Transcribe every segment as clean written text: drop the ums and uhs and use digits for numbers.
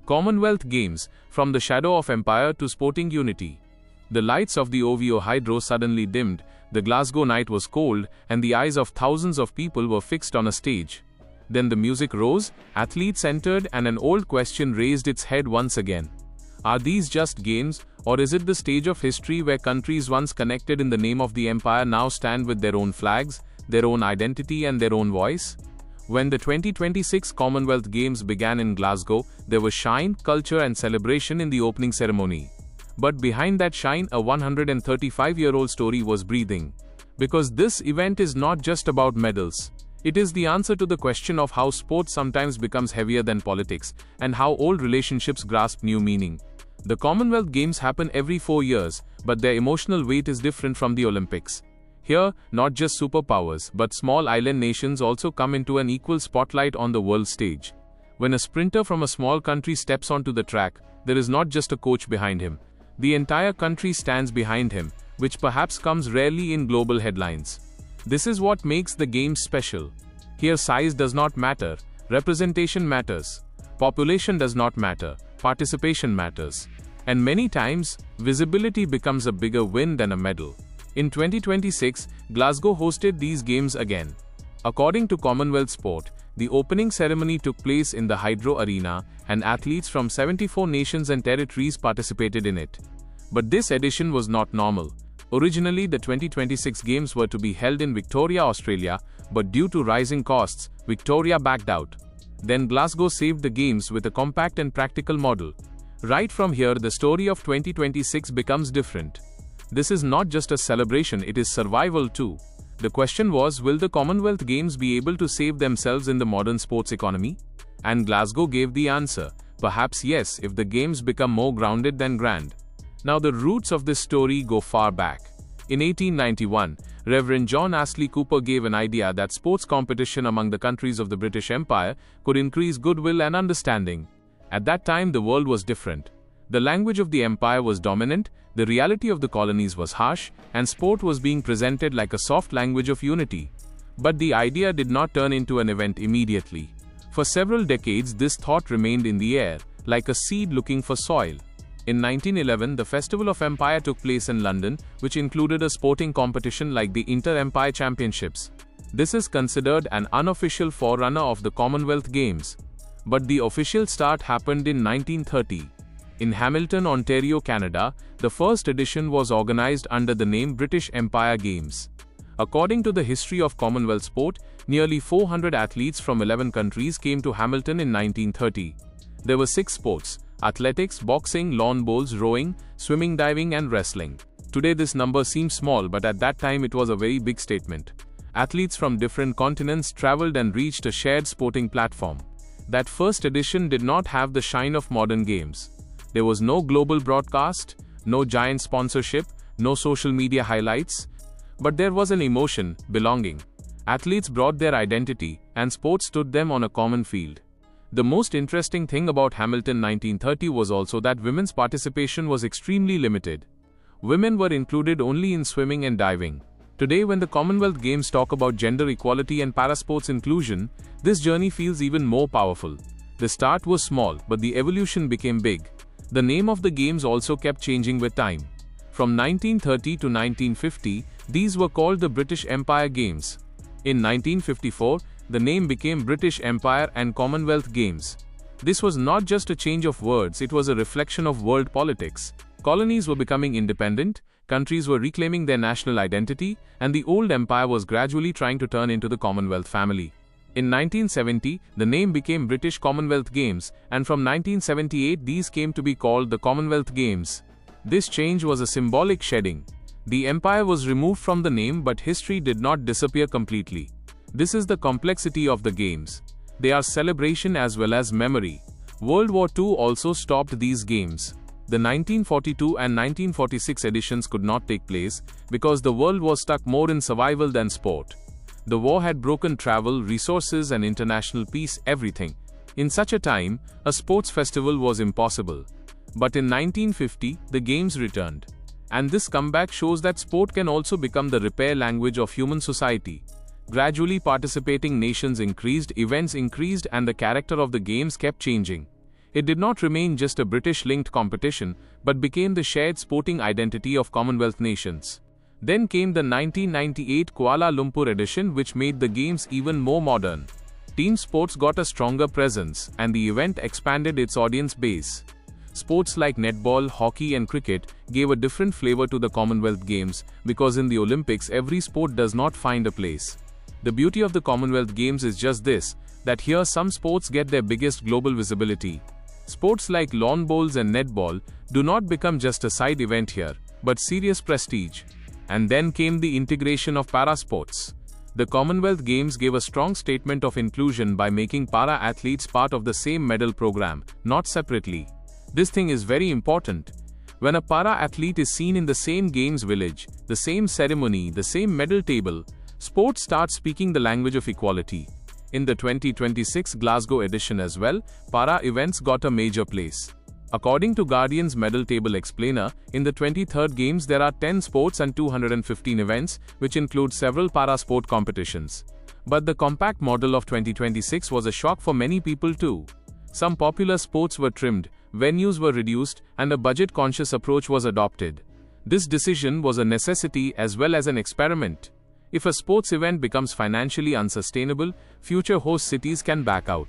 Commonwealth Games, from the shadow of empire to sporting unity. The lights of the 𝐿𝐵𝐵𝐻𝐵 suddenly dimmed, the Glasgow night was cold, and the eyes of thousands of people were fixed on a stage. Then the music rose, athletes entered, and an old question raised its head once again. Are these just games, or is it the stage of history where countries once connected in the name of the empire now stand with their own flags, their own identity and their own voice? When the 2026 Commonwealth Games began in Glasgow, there was shine, culture and celebration in the opening ceremony. But behind that shine, a 135-year-old story was breathing. Because this event is not just about medals. It is the answer to the question of how sport sometimes becomes heavier than politics, and how old relationships grasp new meaning. The Commonwealth Games happen every 4 years, but their emotional weight is different from the Olympics. Here, not just superpowers, but small island nations also come into an equal spotlight on the world stage. When a sprinter from a small country steps onto the track, there is not just a coach behind him. The entire country stands behind him, which perhaps comes rarely in global headlines. This is what makes the Games special. Here size does not matter, representation matters. Population does not matter, participation matters. And many times, visibility becomes a bigger win than a medal. In 2026, Glasgow hosted these games again. According to Commonwealth Sport, the opening ceremony took place in the Hydro Arena, and athletes from 74 nations and territories participated in it. But this edition was not normal. Originally, the 2026 Games were to be held in Victoria, Australia, but due to rising costs, Victoria backed out. Then Glasgow saved the Games with a compact and practical model. Right from here, the story of 2026 becomes different. This is not just a celebration, it is survival too. The question was, will the Commonwealth Games be able to save themselves in the modern sports economy? And Glasgow gave the answer. Perhaps yes, if the Games become more grounded than grand. Now the roots of this story go far back. In 1891, Reverend John Astley Cooper gave an idea that sports competition among the countries of the British Empire could increase goodwill and understanding. At that time, the world was different. The language of the empire was dominant, the reality of the colonies was harsh, and sport was being presented like a soft language of unity. But the idea did not turn into an event immediately. For several decades, this thought remained in the air, like a seed looking for soil. In 1911, the Festival of Empire took place in London, which included a sporting competition like the Inter-Empire Championships. This is considered an unofficial forerunner of the Commonwealth Games. But the official start happened in 1930. In Hamilton, Ontario, Canada, the first edition was organized under the name British Empire Games. According to the history of Commonwealth Sport, nearly 400 athletes from 11 countries came to Hamilton in 1930. There were 6 sports: athletics, boxing, lawn bowls, rowing, swimming, diving and wrestling. Today this number seems small, but at that time it was a very big statement. Athletes from different continents traveled and reached a shared sporting platform. That first edition did not have the shine of modern games. There was no global broadcast, no giant sponsorship, no social media highlights. But there was an emotion, belonging. Athletes brought their identity, and sport stood them on a common field. The most interesting thing about Hamilton 1930 was also that women's participation was extremely limited. Women were included only in swimming and diving. Today, when the Commonwealth Games talk about gender equality and parasports inclusion, this journey feels even more powerful. The start was small, but the evolution became big. The name of the Games also kept changing with time. From 1930 to 1950, these were called the British Empire Games. In 1954, the name became British Empire and Commonwealth Games. This was not just a change of words, it was a reflection of world politics. Colonies were becoming independent, countries were reclaiming their national identity, and the old empire was gradually trying to turn into the Commonwealth family. In 1970, the name became British Commonwealth Games, and from 1978 these came to be called the Commonwealth Games. This change was a symbolic shedding. The empire was removed from the name, but history did not disappear completely. This is the complexity of the Games. They are celebration as well as memory. World War II also stopped these games. The 1942 and 1946 editions could not take place because the world was stuck more in survival than sport. The war had broken travel, resources and international peace, everything. In such a time, a sports festival was impossible. But in 1950, the Games returned. And this comeback shows that sport can also become the repair language of human society. Gradually participating nations increased, events increased and the character of the Games kept changing. It did not remain just a British-linked competition, but became the shared sporting identity of Commonwealth nations. Then came the 1998 Kuala Lumpur edition, which made the Games even more modern. Team sports got a stronger presence, and the event expanded its audience base. Sports like netball, hockey and cricket gave a different flavor to the Commonwealth Games, because in the Olympics every sport does not find a place. The beauty of the Commonwealth Games is just this, that here some sports get their biggest global visibility. Sports like lawn bowls and netball do not become just a side event here, but serious prestige. And then came the integration of para-sports. The Commonwealth Games gave a strong statement of inclusion by making para-athletes part of the same medal program, not separately. This thing is very important. When a para-athlete is seen in the same games village, the same ceremony, the same medal table, sports starts speaking the language of equality. In the 2026 Glasgow edition as well, para events got a major place. According to Guardian's medal table explainer, in the 23rd Games there are 10 sports and 215 events, which include several para-sport competitions. But the compact model of 2026 was a shock for many people too. Some popular sports were trimmed, venues were reduced, and a budget-conscious approach was adopted. This decision was a necessity as well as an experiment. If a sports event becomes financially unsustainable, future host cities can back out.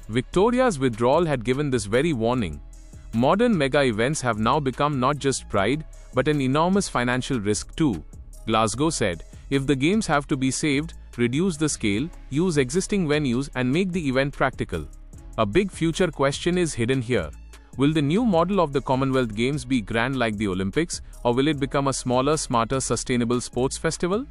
Victoria's withdrawal had given this very warning. Modern mega events have now become not just pride, but an enormous financial risk too. Glasgow said, if the games have to be saved, reduce the scale, use existing venues and make the event practical. A big future question is hidden here. Will the new model of the Commonwealth Games be grand like the Olympics, or will it become a smaller, smarter, sustainable sports festival?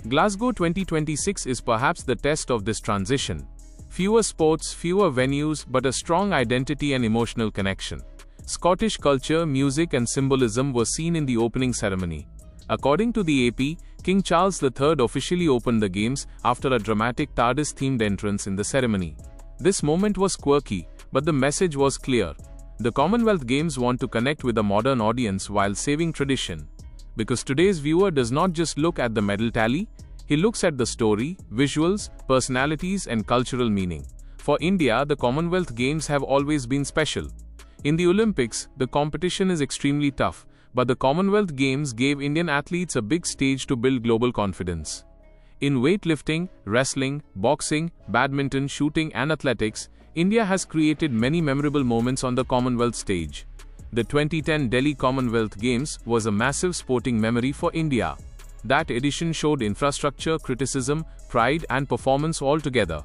Glasgow 2026 is perhaps the test of this transition. Fewer sports, fewer venues, but a strong identity and emotional connection. Scottish culture, music and symbolism were seen in the opening ceremony. According to the AP, King Charles III officially opened the Games after a dramatic TARDIS-themed entrance in the ceremony. This moment was quirky, but the message was clear. The Commonwealth Games want to connect with a modern audience while saving tradition. Because today's viewer does not just look at the medal tally, he looks at the story, visuals, personalities and cultural meaning. For India, the Commonwealth Games have always been special. In the Olympics, the competition is extremely tough, but the Commonwealth Games gave Indian athletes a big stage to build global confidence. In weightlifting, wrestling, boxing, badminton, shooting and athletics, India has created many memorable moments on the Commonwealth stage. The 2010 Delhi Commonwealth Games was a massive sporting memory for India. That edition showed infrastructure, criticism, pride and performance all together.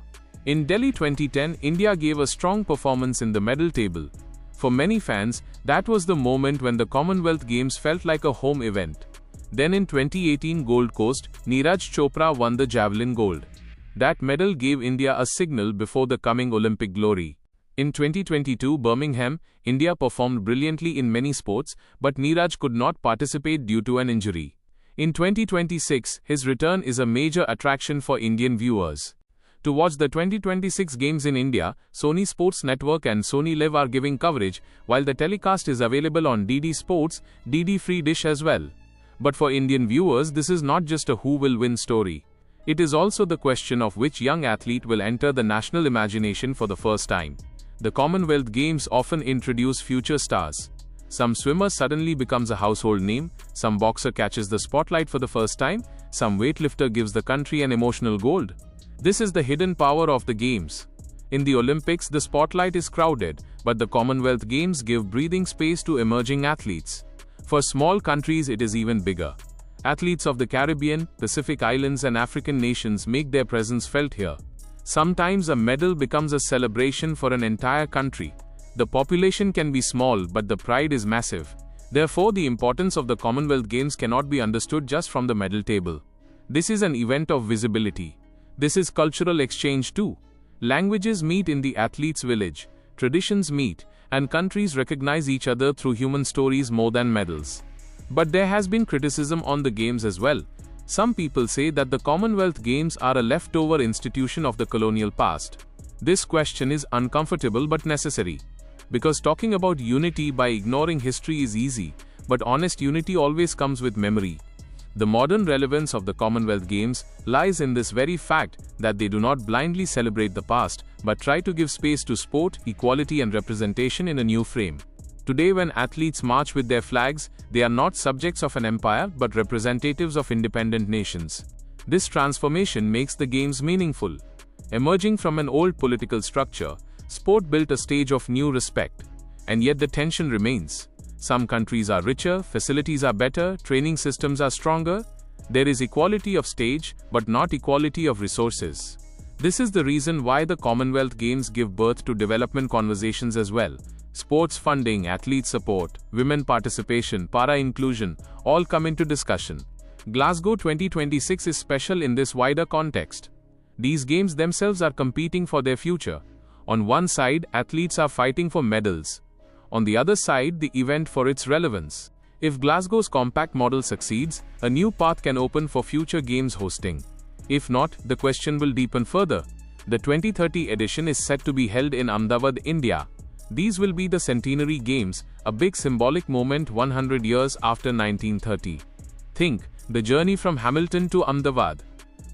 In Delhi 2010, India gave a strong performance in the medal table. For many fans, that was the moment when the Commonwealth Games felt like a home event. Then in 2018 Gold Coast, Neeraj Chopra won the javelin gold. That medal gave India a signal before the coming Olympic glory. In 2022 Birmingham, India performed brilliantly in many sports, but Neeraj could not participate due to an injury. In 2026, his return is a major attraction for Indian viewers. To watch the 2026 Games in India, Sony Sports Network and Sony Live are giving coverage, while the telecast is available on DD Sports, DD Free Dish as well. But for Indian viewers, this is not just a who will win story. It is also the question of which young athlete will enter the national imagination for the first time. The Commonwealth Games often introduce future stars. Some swimmer suddenly becomes a household name, some boxer catches the spotlight for the first time, some weightlifter gives the country an emotional gold. This is the hidden power of the Games. In the Olympics, the spotlight is crowded, but the Commonwealth Games give breathing space to emerging athletes. For small countries, it is even bigger. Athletes of the Caribbean, Pacific Islands and African nations make their presence felt here. Sometimes a medal becomes a celebration for an entire country. The population can be small, but the pride is massive. Therefore, the importance of the Commonwealth Games cannot be understood just from the medal table. This is an event of visibility. This is cultural exchange too. Languages meet in the athletes' village, traditions meet, and countries recognize each other through human stories more than medals. But there has been criticism on the Games as well. Some people say that the Commonwealth Games are a leftover institution of the colonial past. This question is uncomfortable but necessary. Because talking about unity by ignoring history is easy, but honest unity always comes with memory. The modern relevance of the Commonwealth Games lies in this very fact that they do not blindly celebrate the past, but try to give space to sport, equality and representation in a new frame. Today, when athletes march with their flags, they are not subjects of an empire but representatives of independent nations. This transformation makes the Games meaningful. Emerging from an old political structure, sport built a stage of new respect. And yet the tension remains. Some countries are richer, facilities are better, training systems are stronger. There is equality of stage, but not equality of resources. This is the reason why the Commonwealth Games give birth to development conversations as well. Sports funding, athlete support, women participation, para-inclusion, all come into discussion. Glasgow 2026 is special in this wider context. These games themselves are competing for their future. On one side, athletes are fighting for medals. On the other side, the event for its relevance. If Glasgow's compact model succeeds, a new path can open for future games hosting. If not, the question will deepen further. The 2030 edition is set to be held in Ahmedabad, India. These will be the centenary games, a big symbolic moment 100 years after 1930. Think, the journey from Hamilton to Ahmedabad.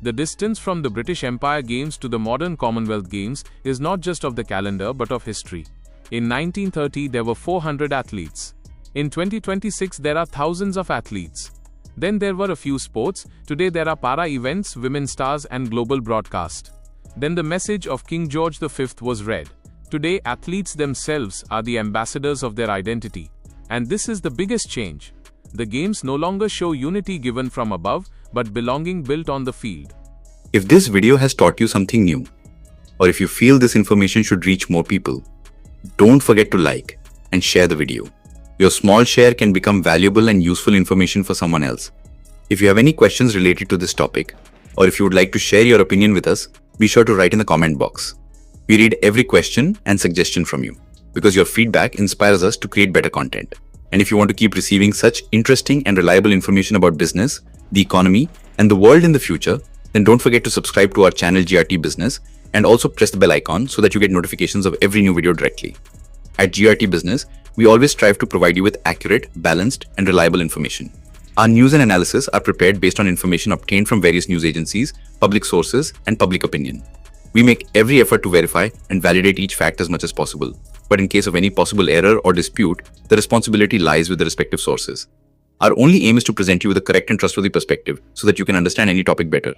The distance from the British Empire Games to the modern Commonwealth Games is not just of the calendar but of history. In 1930 there were 400 athletes. In 2026 there are thousands of athletes. Then there were a few sports, today there are para-events, women stars and global broadcast. Then the message of King George V was read. Today athletes themselves are the ambassadors of their identity. And this is the biggest change. The games no longer show unity given from above, but belonging built on the field. If this video has taught you something new, or if you feel this information should reach more people, don't forget to like and share the video. Your small share can become valuable and useful information for someone else. If you have any questions related to this topic, or if you would like to share your opinion with us, be sure to write in the comment box. We read every question and suggestion from you, because your feedback inspires us to create better content. And if you want to keep receiving such interesting and reliable information about business, the economy, and the world in the future, then don't forget to subscribe to our channel GRT Business and also press the bell icon so that you get notifications of every new video directly. At GRT Business, we always strive to provide you with accurate, balanced, and reliable information. Our news and analysis are prepared based on information obtained from various news agencies, public sources, and public opinion. We make every effort to verify and validate each fact as much as possible. But in case of any possible error or dispute, the responsibility lies with the respective sources. Our only aim is to present you with a correct and trustworthy perspective so that you can understand any topic better.